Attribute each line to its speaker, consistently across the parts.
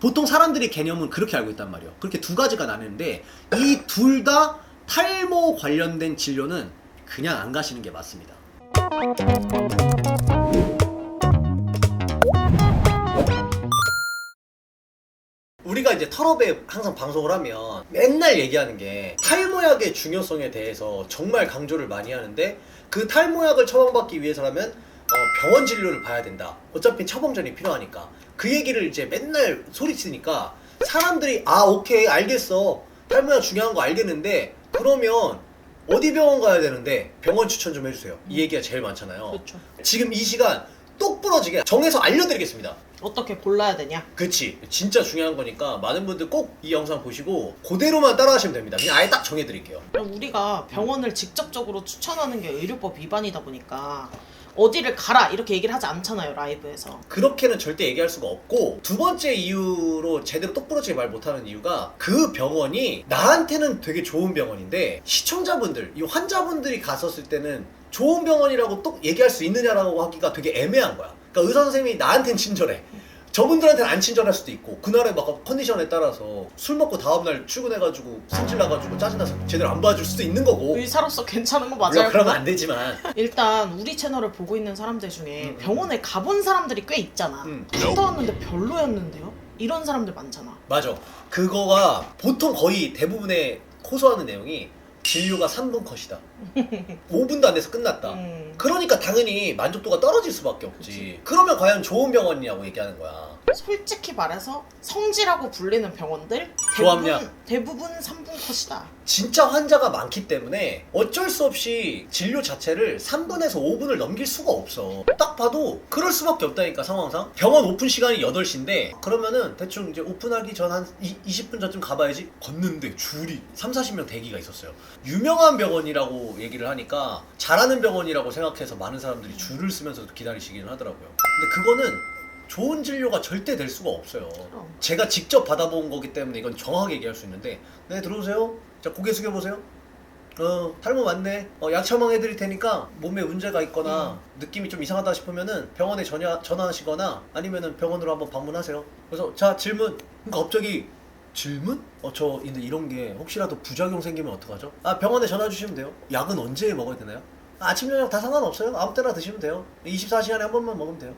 Speaker 1: 보통 사람들이 개념은 그렇게 알고 있단 말이에요. 그렇게 두 가지가 나뉘는데 이 둘 다 탈모 관련된 진료는 그냥 안 가시는 게 맞습니다. 우리가 이제 털업에 항상 방송을 하면 맨날 얘기하는 게 탈모약의 중요성에 대해서 정말 강조를 많이 하는데, 그 탈모약을 처방받기 위해서라면 병원 진료를 봐야 된다. 어차피 처방전이 필요하니까. 그 얘기를 이제 맨날 소리치니까 사람들이 오케이 알겠어, 탈모약 중요한 거 알겠는데 그러면 어디 병원 가야 되는데 병원 추천 좀 해주세요. 이 얘기가 제일 많잖아요.
Speaker 2: 그렇죠.
Speaker 1: 지금 이 시간 똑 부러지게 정해서 알려드리겠습니다.
Speaker 2: 어떻게 골라야 되냐?
Speaker 1: 그치, 진짜 중요한 거니까 많은 분들 꼭 이 영상 보시고 그대로만 따라하시면 됩니다. 그냥 아예 딱 정해드릴게요.
Speaker 2: 우리가 병원을 직접적으로 추천하는 게 의료법 위반이다 보니까 어디를 가라 이렇게 얘기를 하지 않잖아요, 라이브에서.
Speaker 1: 그렇게는 절대 얘기할 수가 없고, 두 번째 이유로 제대로 똑부러지게 말 못하는 이유가 그 병원이 나한테는 되게 좋은 병원인데 시청자분들, 이 환자분들이 갔었을 때는 좋은 병원이라고 또 얘기할 수 있느냐라고 하기가 되게 애매한 거야. 그러니까 의사 선생님이 나한텐 친절해, 저분들한테는 안 친절할 수도 있고, 그날의 막 컨디션에 따라서 술 먹고 다음날 출근해가지고 승질나가지고 짜증나서 제대로 안 봐줄 수도 있는 거고.
Speaker 2: 의사로서 괜찮은 거
Speaker 1: 물론
Speaker 2: 맞아요?
Speaker 1: 그러면 안 되지만
Speaker 2: 일단 우리 채널을 보고 있는 사람들 중에 병원에 가본 사람들이 꽤 있잖아. 갔다 왔는데 별로였는데요? 이런 사람들 많잖아.
Speaker 1: 맞아. 그거가 보통 거의 대부분의 호소하는 내용이 진료가 3분 컷이다. 5분도 안 돼서 끝났다. 그러니까 당연히 만족도가 떨어질 수밖에 없지.
Speaker 2: 그치.
Speaker 1: 그러면 과연 좋은 병원이냐고 얘기하는 거야.
Speaker 2: 솔직히 말해서 성지라고 불리는 병원들
Speaker 1: 좋았냐?
Speaker 2: 대부분 3분 컷이다.
Speaker 1: 진짜 환자가 많기 때문에 어쩔 수 없이 진료 자체를 3분에서 5분을 넘길 수가 없어. 딱 봐도 그럴 수밖에 없다니까, 상황상. 병원 오픈 시간이 8시인데 그러면은 대충 이제 오픈하기 전 한 20분 전쯤 가봐야지. 걷는데 줄이 30-40명 대기가 있었어요. 유명한 병원이라고 얘기를 하니까 잘하는 병원이라고 생각해서 많은 사람들이 줄을 쓰면서도 기다리시기는 하더라고요. 근데 그거는 좋은 진료가 절대 될 수가 없어요. 제가 직접 받아본 거기 때문에 이건 정확하게 얘기할 수 있는데, 네, 들어오세요. 자, 고개 숙여보세요. 탈모 맞네. 약 처방해드릴 테니까 몸에 문제가 있거나 느낌이 좀 이상하다 싶으면은 병원에 전화하시거나 아니면은 병원으로 한번 방문하세요. 그래서 자, 질문. 그러니까 갑자기 질문? 저 이런 게 혹시라도 부작용 생기면 어떡하죠? 병원에 전화 주시면 돼요. 약은 언제 먹어야 되나요? 아침 저녁 다 상관없어요. 아무 때나 드시면 돼요. 24시간에 한 번만 먹으면 돼요.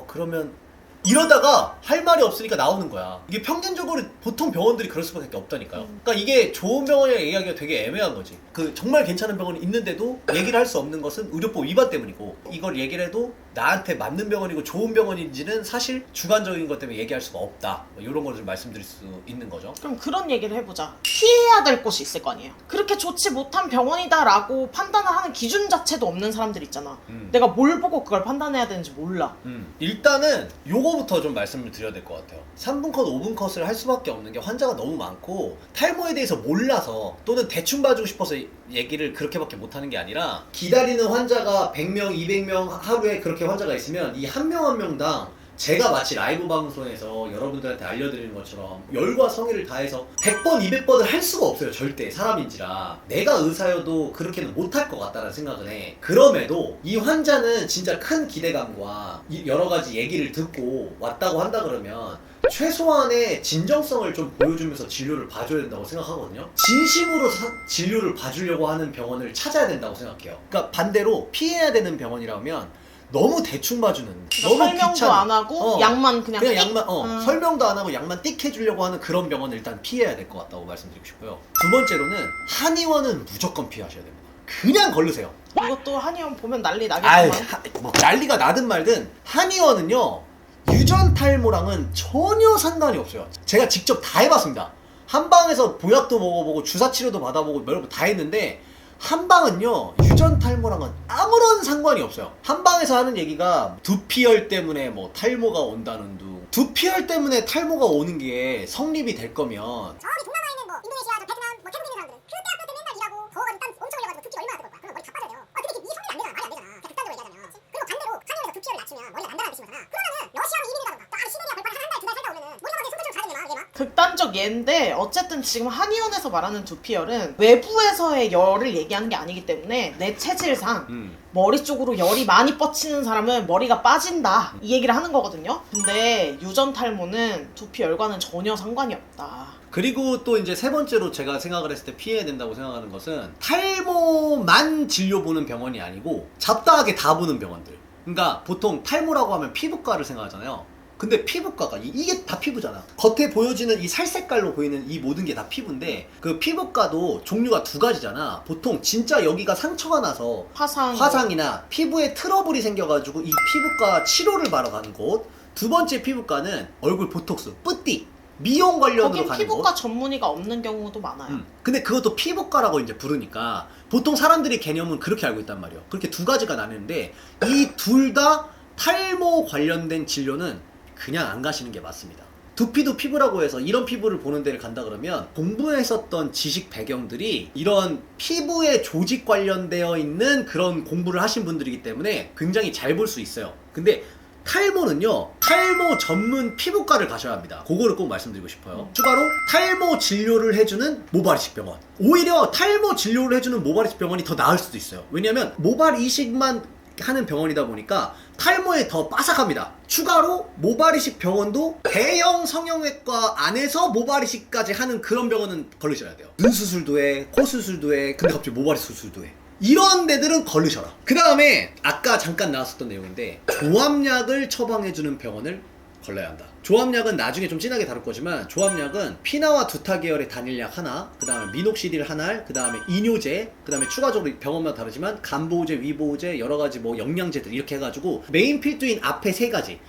Speaker 1: 그러면 이러다가 할 말이 없으니까 나오는 거야. 이게 평균적으로 보통 병원들이 그럴 수밖에 없다니까요. 그러니까 이게 좋은 병원이라고 얘기하기가 되게 애매한 거지. 그 정말 괜찮은 병원이 있는데도 얘기를 할 수 없는 것은 의료법 위반 때문이고, 이걸 얘기를 해도 나한테 맞는 병원이고 좋은 병원인지는 사실 주관적인 것 때문에 얘기할 수가 없다. 이런 걸 좀 말씀드릴 수 있는 거죠.
Speaker 2: 그럼 그런 얘기를 해보자. 피해야 될 곳이 있을 거 아니에요. 그렇게 좋지 못한 병원이다라고 판단을 하는 기준 자체도 없는 사람들 있잖아. 내가 뭘 보고 그걸 판단해야 되는지 몰라.
Speaker 1: 일단은 요거부터 좀 말씀을 드려야 될 것 같아요. 3분 컷, 5분 컷을 할 수밖에 없는 게 환자가 너무 많고 탈모에 대해서 몰라서, 또는 대충 봐주고 싶어서 얘기를 그렇게밖에 못하는 게 아니라, 기다리는 환자가 100명, 200명 하루에 그렇게 환자가 있으면 이 한 명 한 명당 제가 마치 라이브 방송에서 여러분들한테 알려드리는 것처럼 열과 성의를 다해서 100번, 200번을 할 수가 없어요. 절대 사람인지라. 내가 의사여도 그렇게는 못할 것 같다는 생각을 해. 그럼에도 이 환자는 진짜 큰 기대감과 여러 가지 얘기를 듣고 왔다고 한다 그러면 최소한의 진정성을 좀 보여주면서 진료를 봐줘야 된다고 생각하거든요. 진심으로 진료를 봐주려고 하는 병원을 찾아야 된다고 생각해요. 그러니까 반대로 피해야 되는 병원이라면 너무 대충 봐주는, 너무
Speaker 2: 설명도
Speaker 1: 귀찮은,
Speaker 2: 안 하고 약만 그냥
Speaker 1: 약만 설명도 안 하고 약만 띡 해주려고 하는 그런 병원을 일단 피해야 될 것 같다고 말씀드리고 싶고요. 두 번째로는 한의원은 무조건 피하셔야 됩니다. 그냥 걸르세요.
Speaker 2: 이것도 한의원 보면 난리 나겠지만
Speaker 1: 뭐 난리가 나든 말든 한의원은요 유전 탈모랑은 전혀 상관이 없어요. 제가 직접 다 해봤습니다. 한방에서 보약도 먹어보고 주사 치료도 받아보고 여러 번 다 했는데, 한방은요 유전 탈모랑은 아무런 상관이 없어요. 한방에서 하는 얘기가 두피열 때문에 뭐 탈모가 온다는 둥. 두피열 때문에 탈모가 오는 게 성립이 될 거면
Speaker 3: 저기 동남아에 있는 뭐 인도네시아, 저 베트남, 뭐 태국에 있는 사람들은 그 대학교 때 맨날 일하고 더워가지고 땀 엄청 흘려가지고 두피 얼마나 뜨거울 거야. 그러면 머리 다 빠져야 돼요. 근데 이게 성립이 안 되잖아. 말이 안 되잖아. 그냥 극단적으로 얘기하자면. 그리고 반대로 한의원에서 두피열을 낮추면 머리가 난다라는 뜻인 거잖아. 그러면은 러시아로 이민을 가던가 또 시베리아 벌판 한 달, 두 달 살다 오면은 머리가 완전 손끝으로 가야 되냐 막 이게 막
Speaker 2: 극단적 예인데 어쨌든 지금 한의원에서 말하는 두피열은 외부에서의 열을 얘기하는 게 아니기 때문에 내 체질상 머리 쪽으로 열이 많이 뻗치는 사람은 머리가 빠진다 이 얘기를 하는 거거든요. 근데 유전 탈모는 두피 열과는 전혀 상관이 없다.
Speaker 1: 그리고 또 이제 세 번째로 제가 생각을 했을 때 피해야 된다고 생각하는 것은 탈모만 진료 보는 병원이 아니고 잡다하게 다 보는 병원들. 그러니까 보통 탈모라고 하면 피부과를 생각하잖아요. 근데 피부과가 이게 다 피부잖아. 겉에 보여지는 이 살색깔로 보이는 이 모든 게 다 피부인데 그 피부과도 종류가 두 가지잖아. 보통 진짜 여기가 상처가 나서 화상이나 피부에 트러블이 생겨가지고 이 피부과 치료를 받러 가는 곳. 두 번째 피부과는 얼굴 보톡스, 뿌띠, 미용 관련으로
Speaker 2: 거긴
Speaker 1: 가는
Speaker 2: 피부과
Speaker 1: 곳.
Speaker 2: 전문의가 없는 경우도 많아요.
Speaker 1: 근데 그것도 피부과라고 이제 부르니까 보통 사람들이 개념은 그렇게 알고 있단 말이에요. 그렇게 두 가지가 나뉘는데 이 둘 다 탈모 관련된 진료는 그냥 안 가시는 게 맞습니다. 두피도 피부라고 해서 이런 피부를 보는 데를 간다 그러면 공부했었던 지식 배경들이 이런 피부에 조직 관련되어 있는 그런 공부를 하신 분들이기 때문에 굉장히 잘 볼 수 있어요. 근데 탈모는요, 탈모 전문 피부과를 가셔야 합니다. 그거를 꼭 말씀드리고 싶어요. 추가로 탈모 진료를 해주는 모발이식 병원. 오히려 탈모 진료를 해주는 모발이식 병원이 더 나을 수도 있어요. 왜냐면 모발 이식만 하는 병원이다 보니까 탈모에 더 빠삭합니다. 추가로 모발이식 병원도 대형 성형외과 안에서 모발이식까지 하는 그런 병원은 걸리셔야 돼요. 눈 수술도 해, 코 수술도 해, 근데 갑자기 모발이식 수술도 해. 이런 데들은 걸리셔라. 그 다음에 아까 잠깐 나왔었던 내용인데 조합약을 처방해주는 병원을 걸러야 한다. 조합약은 나중에 좀 진하게 다룰 거지만 조합약은 피나와 두타 계열의 단일약 하나, 그 다음에 미녹시딜 한 알, 그 다음에 이뇨제, 그 다음에 추가적으로 병원마다 다르지만 간보호제, 위보호제, 여러가지 뭐 영양제들 이렇게 해가지고 메인 필두인 앞에 세 가지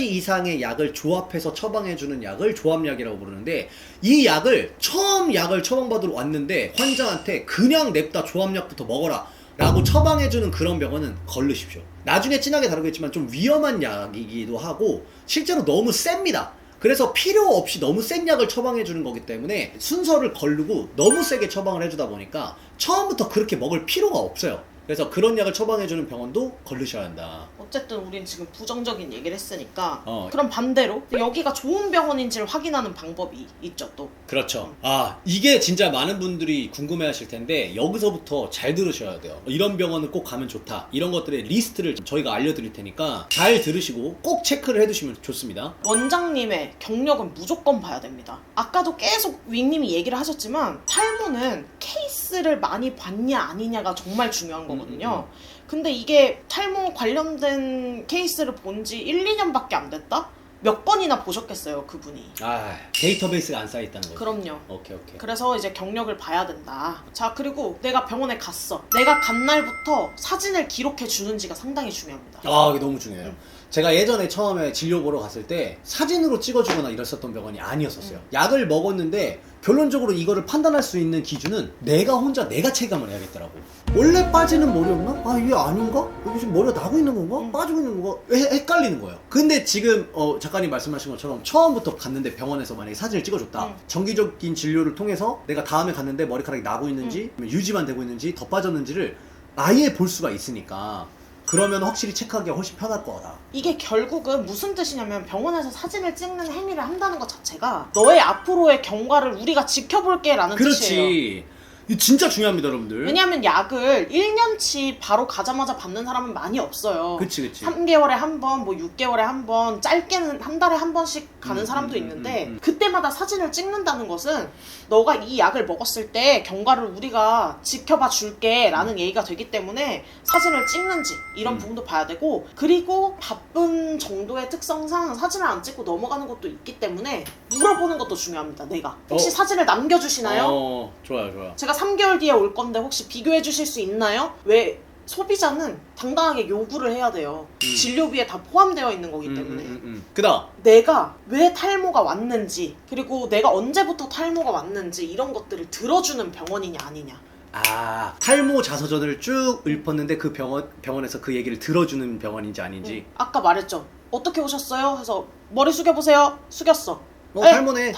Speaker 1: 이상의 약을 조합해서 처방해주는 약을 조합약이라고 부르는데 이 약을 처음 약을 처방받으러 왔는데 환자한테 그냥 냅다 조합약부터 먹어라 라고 처방해주는 그런 병원은 걸르십시오. 나중에 진하게 다루겠지만 좀 위험한 약이기도 하고 실제로 너무 셉니다. 그래서 필요 없이 너무 센 약을 처방해주는 거기 때문에 순서를 거르고 너무 세게 처방을 해주다 보니까 처음부터 그렇게 먹을 필요가 없어요. 그래서 그런 약을 처방해주는 병원도 걸르셔야 한다.
Speaker 2: 어쨌든 우린 지금 부정적인 얘기를 했으니까 그럼 반대로 여기가 좋은 병원인지를 확인하는 방법이 있죠 또.
Speaker 1: 그렇죠. 아, 이게 진짜 많은 분들이 궁금해하실 텐데 여기서부터 잘 들으셔야 돼요. 이런 병원은 꼭 가면 좋다. 이런 것들의 리스트를 저희가 알려드릴 테니까 잘 들으시고 꼭 체크를 해두시면 좋습니다.
Speaker 2: 원장님의 경력은 무조건 봐야 됩니다. 아까도 계속 윙님이 얘기를 하셨지만 탈모는 케이스를 많이 봤냐 아니냐가 정말 중요한 거거든요. 근데 이게 탈모 관련된 케이스를 본 지 1, 2년밖에 안 됐다? 몇 번이나 보셨겠어요 그분이.
Speaker 1: 아, 데이터베이스가 안 쌓여있다는 거죠.
Speaker 2: 그럼요.
Speaker 1: 오케이.
Speaker 2: 그래서 이제 경력을 봐야 된다. 자, 그리고 내가 병원에 갔어. 내가 간 날부터 사진을 기록해 주는지가 상당히 중요합니다.
Speaker 1: 아, 이게 너무 중요해요. 제가 예전에 처음에 진료 보러 갔을 때 사진으로 찍어주거나 이랬었던 병원이 아니었었어요. 약을 먹었는데 결론적으로 이거를 판단할 수 있는 기준은 내가 혼자 내가 체감을 해야겠더라고. 원래 빠지는 머리였나? 아, 이게 아닌가? 여기 지금 머리가 나고 있는 건가? 빠지고 있는 건가? 헷갈리는 거예요. 근데 지금 작가님 말씀하신 것처럼 처음부터 갔는데 병원에서 만약에 사진을 찍어줬다. 정기적인 진료를 통해서 내가 다음에 갔는데 머리카락이 나고 있는지 유지만 되고 있는지 더 빠졌는지를 아예 볼 수가 있으니까 그러면 확실히 체크하기가 훨씬 편할 거다.
Speaker 2: 이게 결국은 무슨 뜻이냐면 병원에서 사진을 찍는 행위를 한다는 것 자체가 너의 앞으로의 경과를 우리가 지켜볼게 라는 뜻이에요.
Speaker 1: 그렇지. 이거 진짜 중요합니다, 여러분들.
Speaker 2: 왜냐하면 약을 1년치 바로 가자마자 받는 사람은 많이 없어요.
Speaker 1: 그치.
Speaker 2: 3개월에 한 번, 뭐 6개월에 한 번, 짧게는 한 달에 한 번씩 가는 사람도 있는데 그때마다 사진을 찍는다는 것은 너가 이 약을 먹었을 때 경과를 우리가 지켜봐 줄게 라는 얘기가 되기 때문에 사진을 찍는지 이런 부분도 봐야 되고, 그리고 바쁜 정도의 특성상 사진을 안 찍고 넘어가는 것도 있기 때문에 물어보는 것도 중요합니다. 내가 혹시 사진을 남겨주시나요?
Speaker 1: 좋아요.
Speaker 2: 제가 3개월 뒤에 올 건데 혹시 비교해 주실 수 있나요? 왜? 소비자는 당당하게 요구를 해야 돼요. 진료비에 다 포함되어 있는 거기 때문에.
Speaker 1: 그다음
Speaker 2: 내가 왜 탈모가 왔는지, 그리고 내가 언제부터 탈모가 왔는지 이런 것들을 들어주는 병원이냐 아니냐.
Speaker 1: 아, 탈모 자서전을 쭉 읊었는데 그 병원에서 그 얘기를 들어주는 병원인지 아닌지.
Speaker 2: 아까 말했죠. 어떻게 오셨어요? 해서 머리 숙여보세요. 숙였어.
Speaker 1: 탈모네.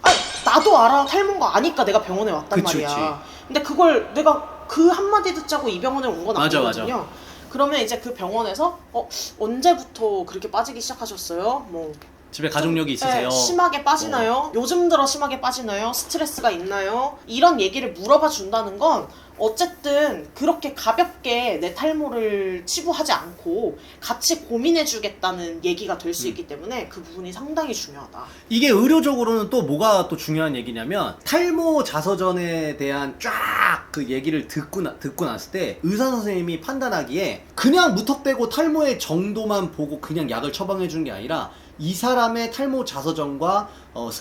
Speaker 2: 아, 나도 알아. 탈모인 거 아니까 내가 병원에 왔단 말이야. 근데 그걸 내가 그 한마디 듣자고 이 병원에 온 건 아니거든요. 맞아. 그러면 이제 그 병원에서 언제부터 그렇게 빠지기 시작하셨어요? 뭐
Speaker 1: 집에 가족력이 있으세요?
Speaker 2: 네, 심하게 빠지나요? 요즘 들어 심하게 빠지나요? 스트레스가 있나요? 이런 얘기를 물어봐 준다는 건 어쨌든 그렇게 가볍게 내 탈모를 치부하지 않고 같이 고민해 주겠다는 얘기가 될 수 있기 때문에 그 부분이 상당히 중요하다.
Speaker 1: 이게 의료적으로는 또 뭐가 또 중요한 얘기냐면 탈모 자서전에 대한 쫙 그 얘기를 듣고 났을 때 의사 선생님이 판단하기에 그냥 무턱대고 탈모의 정도만 보고 그냥 약을 처방해 주는 게 아니라 이 사람의 탈모 자서전과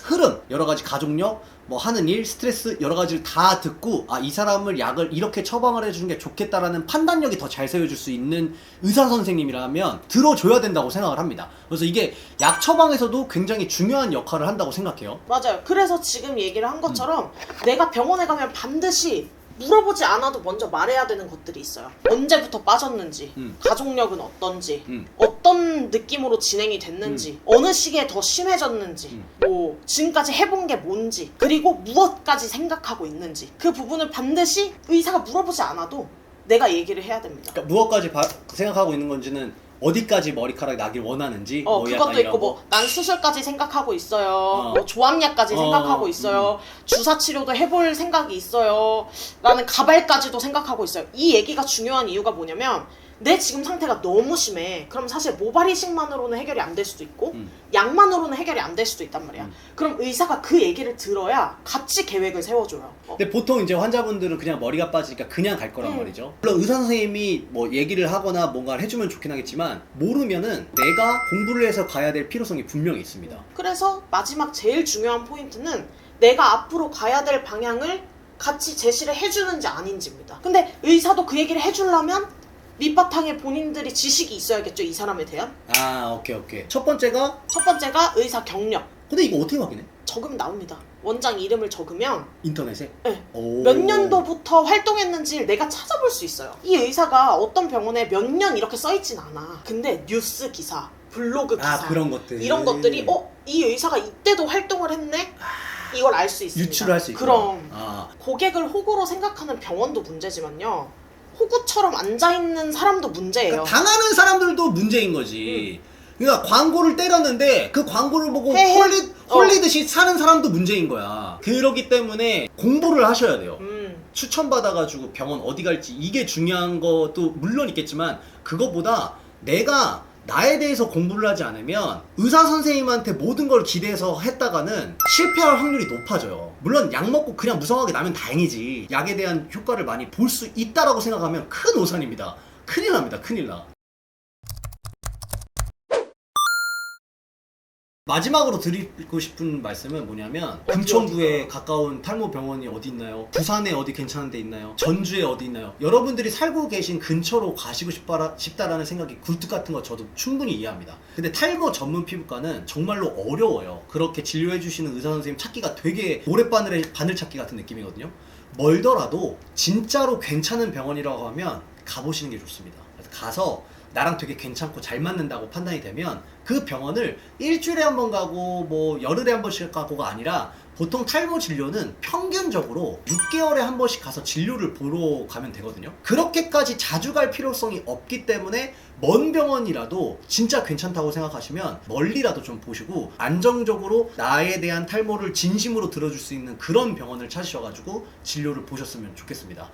Speaker 1: 흐름, 여러 가지 가족력, 뭐 하는 일, 스트레스 여러 가지를 다 듣고 아, 이 사람을 약을 이렇게 처방을 해주는 게 좋겠다라는 판단력이 더 잘 세워줄 수 있는 의사 선생님이라면 들어줘야 된다고 생각을 합니다. 그래서 이게 약 처방에서도 굉장히 중요한 역할을 한다고 생각해요.
Speaker 2: 맞아요. 그래서 지금 얘기를 한 것처럼 내가 병원에 가면 반드시 물어보지 않아도 먼저 말해야 되는 것들이 있어요. 언제부터 빠졌는지, 가족력은 어떤지, 어떤 느낌으로 진행이 됐는지, 어느 시기에 더 심해졌는지, 뭐 지금까지 해본 게 뭔지, 그리고 무엇까지 생각하고 있는지 그 부분을 반드시 의사가 물어보지 않아도 내가 얘기를 해야 됩니다.
Speaker 1: 그러니까 무엇까지 생각하고 있는 건지는 어디까지 머리카락이 나길 원하는지 뭐 약간
Speaker 2: 그것도
Speaker 1: 이런
Speaker 2: 있고
Speaker 1: 거.
Speaker 2: 뭐 난 수술까지 생각하고 있어요. 뭐 조합약까지 생각하고 있어요. 주사 치료도 해볼 생각이 있어요. 나는 가발까지도 생각하고 있어요. 이 얘기가 중요한 이유가 뭐냐면 내 지금 상태가 너무 심해. 그럼 사실 모발 이식만으로는 해결이 안 될 수도 있고 약만으로는 해결이 안 될 수도 있단 말이야. 그럼 의사가 그 얘기를 들어야 같이 계획을 세워줘요.
Speaker 1: 근데 보통 이제 환자분들은 그냥 머리가 빠지니까 그냥 갈 거란 말이죠. 물론 의사 선생님이 뭐 얘기를 하거나 뭔가를 해주면 좋긴 하겠지만 모르면은 내가 공부를 해서 가야 될 필요성이 분명히 있습니다.
Speaker 2: 그래서 마지막 제일 중요한 포인트는 내가 앞으로 가야 될 방향을 같이 제시를 해주는지 아닌지입니다. 근데 의사도 그 얘기를 해주려면 밑바탕에 본인들이 지식이 있어야겠죠, 이 사람에 대한.
Speaker 1: 아, 오케이. 첫 번째가
Speaker 2: 첫 번째가 의사 경력.
Speaker 1: 근데 이거 어떻게 확인해?
Speaker 2: 적으면 나옵니다. 원장 이름을 적으면
Speaker 1: 인터넷에?
Speaker 2: 네.
Speaker 1: 오.
Speaker 2: 몇 년도부터 활동했는지 내가 찾아볼 수 있어요. 이 의사가 어떤 병원에 몇 년 이렇게 써있진 않아. 근데 뉴스 기사, 블로그 기사
Speaker 1: 그런 것들
Speaker 2: 이런 것들이 이 의사가 이때도 활동을 했네? 이걸 알 수 있습니다.
Speaker 1: 유출을 할 수 있고.
Speaker 2: 그럼 고객을 호구로 생각하는 병원도 문제지만요, 호구처럼 앉아있는 사람도 문제예요.
Speaker 1: 그러니까 당하는 사람들도 문제인 거지. 그러니까 광고를 때렸는데 그 광고를 보고 홀리듯이 사는 사람도 문제인 거야. 그러기 때문에 공부를 하셔야 돼요. 추천받아가지고 병원 어디 갈지 이게 중요한 것도 물론 있겠지만 그것보다 내가 나에 대해서 공부를 하지 않으면 의사 선생님한테 모든 걸 기대해서 했다가는 실패할 확률이 높아져요. 물론 약 먹고 그냥 무성하게 나면 다행이지 약에 대한 효과를 많이 볼 수 있다라고 생각하면 큰 오산입니다. 큰일 납니다. 큰일 나. 마지막으로 드리고 싶은 말씀은 뭐냐면 금천구에 가까운 탈모 병원이 어디 있나요? 부산에 어디 괜찮은 데 있나요? 전주에 어디 있나요? 여러분들이 살고 계신 근처로 가시고 싶다라는 생각이 굴뚝 같은 거 저도 충분히 이해합니다. 근데 탈모 전문 피부과는 정말로 어려워요. 그렇게 진료해 주시는 의사 선생님 찾기가 되게 모래바늘에 바늘 찾기 같은 느낌이거든요. 멀더라도 진짜로 괜찮은 병원이라고 하면 가보시는 게 좋습니다. 그래서 가서 나랑 되게 괜찮고 잘 맞는다고 판단이 되면 그 병원을 일주일에 한 번 가고 뭐 열흘에 한 번씩 가고가 아니라 보통 탈모 진료는 평균적으로 6개월에 한 번씩 가서 진료를 보러 가면 되거든요. 그렇게까지 자주 갈 필요성이 없기 때문에 먼 병원이라도 진짜 괜찮다고 생각하시면 멀리라도 좀 보시고 안정적으로 나에 대한 탈모를 진심으로 들어줄 수 있는 그런 병원을 찾으셔가지고 진료를 보셨으면 좋겠습니다.